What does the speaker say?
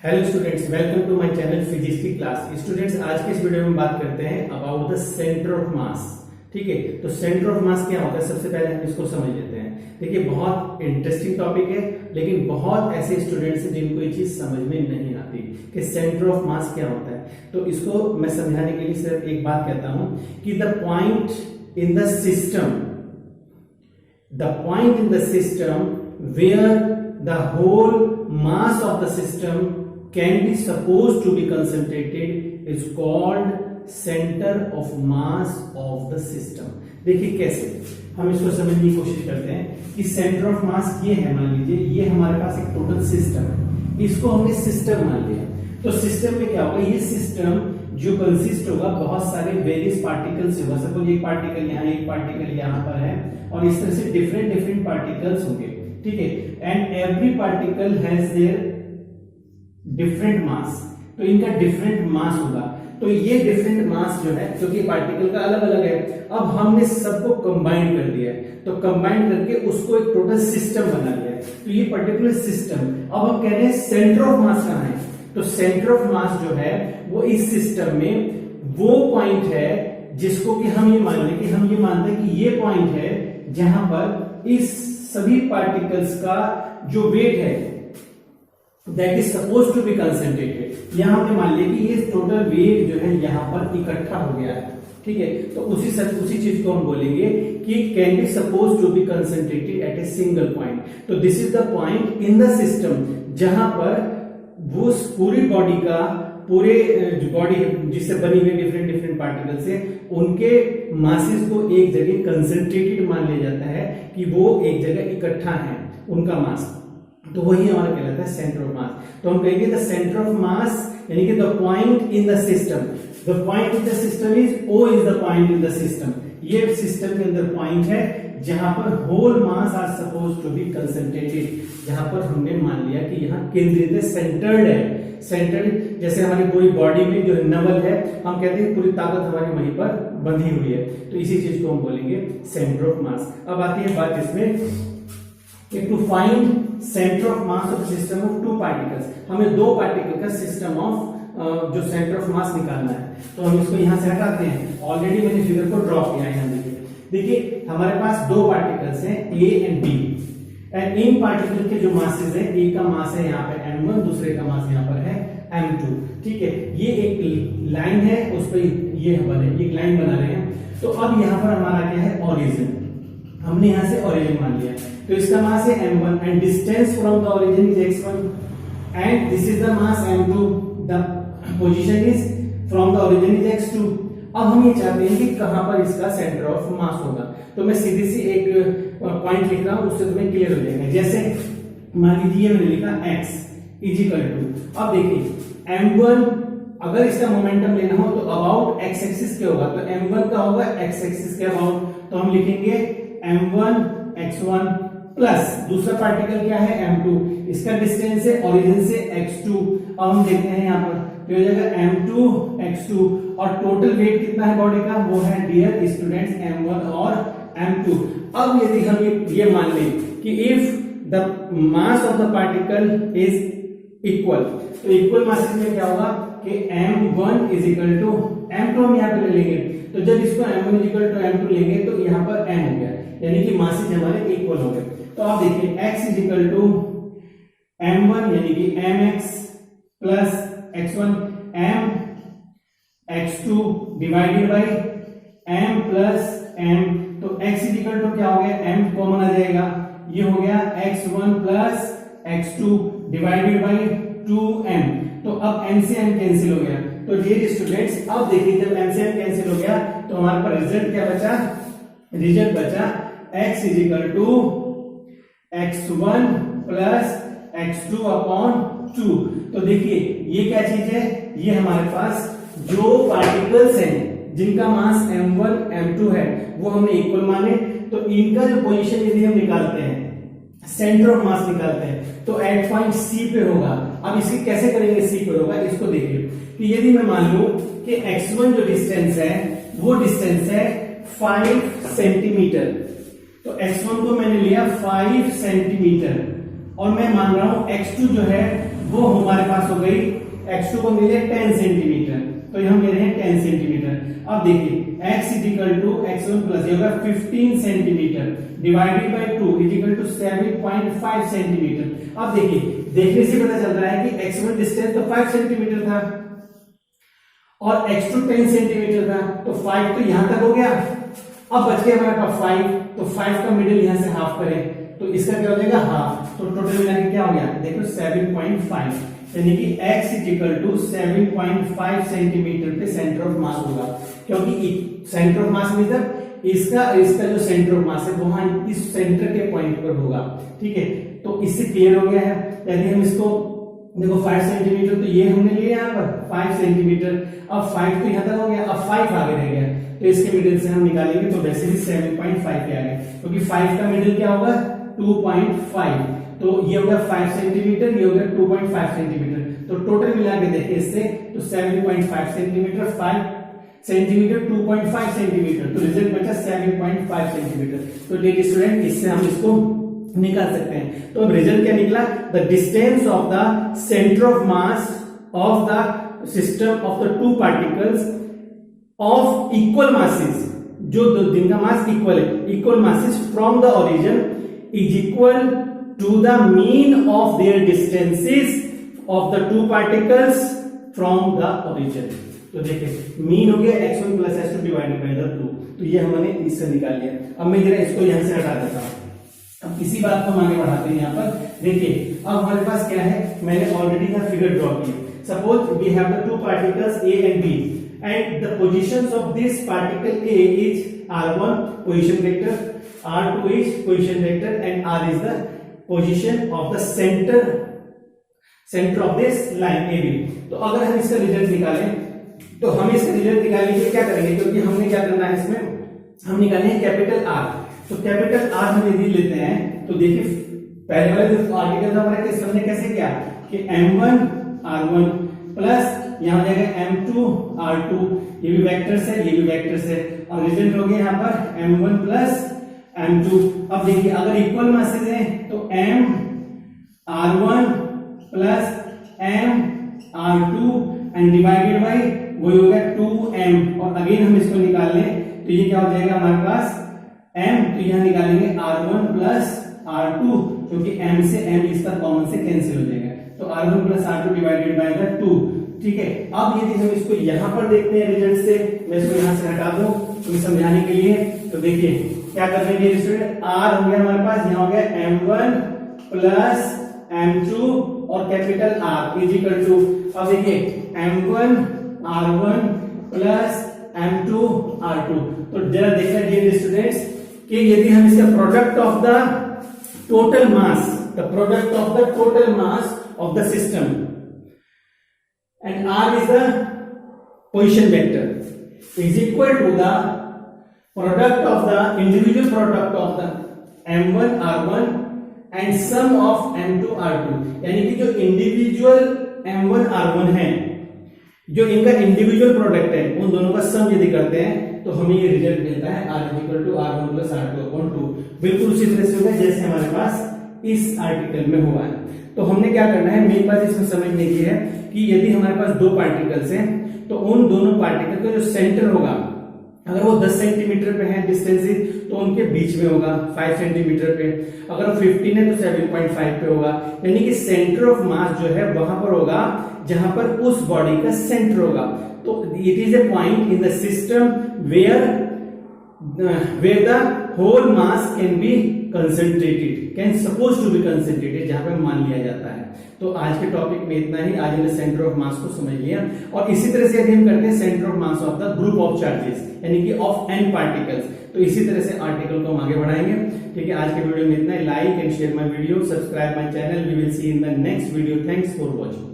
Hello students, welcome to my channel physics की class. Students, आज के इस वीडियो में बात करते हैं about the centre of mass. ठीक है, तो सेंटर ऑफ मास क्या होता है, सबसे पहले हम इसको समझ लेते हैं। देखिए, बहुत इंटरेस्टिंग टॉपिक है, लेकिन बहुत ऐसे स्टूडेंट्स हैं जिनको ये चीज समझ में नहीं आती कि सेंटर ऑफ मास क्या होता है। तो इसको मैं समझाने के लिए सिर्फ एक बात कहता हूं कि the point in the system where the whole mass of the system can be supposed to be concentrated is called center of mass of the system। देखिए कैसे हम इसको समझने की कोशिश करते हैं कि सेंटर ऑफ मास ये है, मान लीजिए ये हमारे पास एक टोटल सिस्टम है, इसको हमने सिस्टम मान लिया। तो सिस्टम में क्या होगा, ये सिस्टम जो कंसिस्ट होगा बहुत सारे वेरियस पार्टिकल्स होगा। सपोज एक पार्टिकल यहाँ, एक पार्टिकल यहाँ पर है, और इस तरह से डिफरेंट पार्टिकल्स होंगे। ठीक है, and every particle has their different mass. तो इनका डिफरेंट मास होगा। तो ये डिफरेंट मास जो है, क्योंकि पार्टिकल का अलग अलग है, अब हमने सबको कंबाइन कर दिया है। तो कंबाइन करके उसको एक टोटल सिस्टम बना लिया है। तो ये पर्टिकुलर सिस्टम, अब हम कह रहे हैं सेंटर ऑफ मास कहाँ है। तो सेंटर ऑफ मास जो है वो इस सिस्टम में वो पॉइंट है जिसको कि हम ये मान लें कि हम ये मानते हैं कि ये पॉइंट है जहां पर इस सभी पार्टिकल्स का जो वेट है that is suppose to be concentrated. यहां हमने मान लिया कि ये टोटल वेट जो है यहां पर इकट्ठा हो गया है। ठीक है, तो उसी चीज को हम बोलेंगे कि can be suppose to be concentrated at a single point. तो this is the point in the system जहां पर वो पूरी बॉडी का पूरे जो बॉडी जिससे बनी हुई डिफरेंट पार्टिकल से उनके मासेस को एक जगह कंसंट्रेटेड मान लिया जाता है कि वो एक जगह इकट्ठा है उनका मास। तो वही हमारा कहलाता है सेंटर ऑफ मास। तो हम कहेंगे द सेंटर ऑफ मास यानी कि the point in the system. The point in the system is O is the point in the system. ये सिस्टम के अंदर पॉइंट है जहां पर whole mass are suppose to be concentrated, जहां पर हमने मान लिया कि यहाँ केंद्रित है, सेंटर्ड है। सेंटर्ड जैसे हमारी पूरी बॉडी में जो नवल है, हम कहते हैं पूरी ताकत हमारी वहीं पर बंधी हुई है। तो इसी चीज को हम बोलेंगे सेंटर ऑफ मास। अब आती है बात इसमें कि to find centre of mass of system of two particles. हमें दो पार्टिकल का सिस्टम ऑफ जो सेंटर ऑफ मास निकालना है। तो हम इसको यहां से हटाते हैं। ऑलरेडी मैंने फिगर को ड्रॉ किया है। यहां देखिए हमारे पास दो पार्टिकल्स हैं ए एंड बी, एंड इन पार्टिकल के जो मासेस है, एक का मास है यहाँ पे m1, दूसरे का मास यहाँ पर है m2। ठीक है, ये एक लाइन है, उस पर ये बने एक लाइन बना रहे हैं। तो अब यहाँ पर हमारा क्या है, ओरिजिन। हमने यहाँ से ओरिजिन मान लिया। तो इसका मास है m1 and distance from the origin is x1 and this is the mass m2। The position is from the origin is x2। अब हम ये चाहते हैं कि कहां पर इसका सेंटर ऑफ मास होगा। तो मैं सीधी सी एक पॉइंट लिख रहा हूं, उससे तुम्हें क्लियर हो जाएगा। जैसे मान लीजिए मैंने लिखा x इक्वल टू, अब देखिए m1 अगर इसका मोमेंटम लेना हो तो अबाउट x एक्सिस क्या होगा, तो m1 का होगा x एक्सिस के अबाउट। तो हम लिखेंगे m1 x1 प्लस दूसरा पार्टिकल क्या है m2, इसका डिस्टेंस है ओरिजिन से x2। अब हम देखते हैं यहाँ पर तो हो जाएगा m2 x2 और टोटल वेट कितना है बॉडी का, वो है डियर स्टूडेंट्स m1 और m2। अब यदि हम ये मान लें कि if the mass of the particle is equal, तो इक्वल मासेस में क्या होगा कि m1 is equal to m2 हम यहाँ पे ले लेंगे। तो जब इसको m1 is equal to m2 लेंगे तो यहाँ पर m हो गया, यानी कि मासेस हमारे इक्वल हो गए। तो आप देखिए x is equal to m1 यानी कि mx plus x1 m x2 divided by m plus m। तो x इज इक्वल टू क्या हो गया, m कॉमन आ जाएगा, ये हो गया x1 plus x2 divided by 2m। तो अब m से m कैंसिल हो गया। तो डियर स्टूडेंट्स, अब देखिए जब m से m कैंसिल हो गया तो हमारे पास रिजल्ट क्या बचा, रिजल्ट बचा x is equal to x1 plus x2 upon 2। तो देखिए ये क्या चीज है, ये हमारे पास जो पार्टिकल्स हैं जिनका मास m1 m2 है वो हमने इक्वल माने। तो इनका जो पोजीशन यदि हम निकालते हैं, सेंटर ऑफ मास निकालते हैं, तो एट पॉइंट C पे होगा। अब इसकी कैसे करेंगे, C पे होगा। इसको देखिए कि यदि मैं मान लूं कि x1 जो डिस्टेंस है वो डिस्टेंस है 5 सेंटीमीटर, तो x1 को मैंने लिया 5 सेंटीमीटर और मैं मान रहा हूं x2 जो है वो हमारे पास हो गई, x2 को मिले 10 सेंटीमीटर, तो ये हम ले रहे हैं 10 सेंटीमीटर। अब देखिए x is equal to x1 plus ये होगा 15 centimetre divided by 2 equal to 7.5 centimetre. अब देखिए देखने से पता चल रहा है कि x1 डिस्टेंस तो 5 सेंटीमीटर था और x2 10 सेंटीमीटर था, तो 5 तो यहां तक हो गया। अब बच गया हमारे पास 5, तो 5 का मिडिल यहां से हाफ करें तो इसका क्या हो जाएगा हाफ, तो टोटल मिला के क्या हो गया देखो 7.5, यानी कि x इजिकल टू 7.5 सेंटीमीटर पे सेंटर ऑफ मास होगा, क्योंकि सेंटर ऑफ मास मतलब इसका जो सेंटर ऑफ मास है वहां इस सेंटर के पॉइंट पर होगा। ठीक है, तो इससे क्लियर हो गया है। यदि हम इसको देखो 5 सेंटीमीटर, तो ये हमने लिया यहाँ पर 5 सेंटीमीटर, अब 5 तो यहाँ तक हो गया, अब 5 आगे रह गया, तो इसके मिडिल से हम निकालेंगे तो वैसे भी 7.5 पे आ गया, क्योंकि 5 का मिडिल क्या होगा 2.5, तो ये हो गया 5 सेंटीमीटर, ये हो गया 2.5 सेंटीमीटर, तो टोटल मिला के देखिए इससे तो 7.5 सेंटीमीटर, 5 सेंटीमीटर, 2.5 सेंटीमीटर, तो रिजल्ट बचा 7.5 सेंटीमीटर। तो डियर स्टूडेंट इससे हम इसको निकाल सकते हैं। तो अब रिजल्ट क्या निकला, the distance of the centre of mass of the system of the two particles of equal masses, जो जिनका मास इक्वल है, equal masses from the origin is equal to the mean of their distances of the two particles from the origin. तो देखिए mean हो गया x1 plus x2 divided by the 2, तो ये हमने इससे निकाल लिया। अब मैं जरा इसको यहां से हटा देता हूं, अब इसी बात को हम आगे बढ़ाते हैं। यहाँ पर देखिए अब हमारे पास क्या है, मैंने ऑलरेडी यहाँ फिगर ड्रॉ की। Suppose we have the two particles A and B and the positions of this particle A is R1 position vector, R2 is position vector and R is the position of the center of this line AB। तो अगर हम इसका result निकालें तो हम इसका result निकालने के लिए क्या करेंगे, क्योंकि हमने क्या करना है इसमें, हम निकालेंगे कैपिटल R। तो कैपिटल R हम यदि लेते हैं तो देखिए पहले वाले जो आर्टिकल था हमारे केस हमने कैसे किया कि M1 R1 प्लस यहां हो जाएगा M2 R2, ये भी वेक्टर्स है ये भी वेक्टर्स है, और रिजल्ट हो गया यहां पर M1 प्लस M2। अब देखिए अगर इक्वल मासेस हैं तो M R1 plus M R2 and divided by वही हो गया 2M, और अगेन हम इसको निकाल लें तो ये क्या हो जाएगा हमारे पास M, तो यहां निकालेंगे R1 प्लस R2, क्योंकि M से M इसका कॉमन से कैंसिल हो जाएगा, तो R1 plus R2 divided by the 2। ठीक है, अब यदि हम इसको यहां पर देखते हैं रिजल्ट से, मैं इसको यहां से हटा दूं तो समझाने के लिए, तो देखिए क्या कर रहे हैं स्टूडेंट, R हो गया हमारे पास, यहां हो गया M1 प्लस M2 और capital R is equal to, अब देखिए M1 R1 plus M2 R2। तो जरा देखना डियर स्टूडेंट्स कि यदि हम इसका product of the total mass, the product of the total mass of the system and R is the position vector is equal to the product of the individual product of the M1 R1 and sum of M2 R2, यानी कि जो individual M1 R1 है, जो इनका individual product है, उन दोनों का सम यदि करते हैं तो हमें ये रिजल्ट मिलता है R equal to R1 plus R2/2। बिल्कुल उसी तरह से होगा जैसे हमारे पास इस आर्टिकल में हुआ है। तो हमने क्या करना है, मेन बात इसमें समझने की है कि यदि हमारे पास दो पार्टिकल्स हैं तो उन दोनों पार्टिकल का जो सेंटर होगा, अगर वो 10 सेंटीमीटर पे है डिस्टेंस तो उनके बीच में होगा 5 सेंटीमीटर पे, अगर वो 15 है तो 7.5 पे होगा, यानी कि सेंटर ऑफ मास जो है वहां पर होगा जहां पर उस बॉडी का सेंटर होगा। तो it is a point in the system where the whole mass can be concentrated, can suppose to be concentrated, जहां पे मान लिया जाता है। तो आज के टॉपिक में इतना ही। आज हमने सेंटर ऑफ मास को समझ लिया, और इसी तरह से यदि हम करते हैं centre of mass of the group of charges, यानी कि ऑफ n पार्टिकल्स, तो इसी तरह से आर्टिकल को हम आगे बढ़ाएंगे। ठीक है, आज के वीडियो में इतना ही। Like and share my video, subscribe my channel. We will see in the next video. Thanks for watching.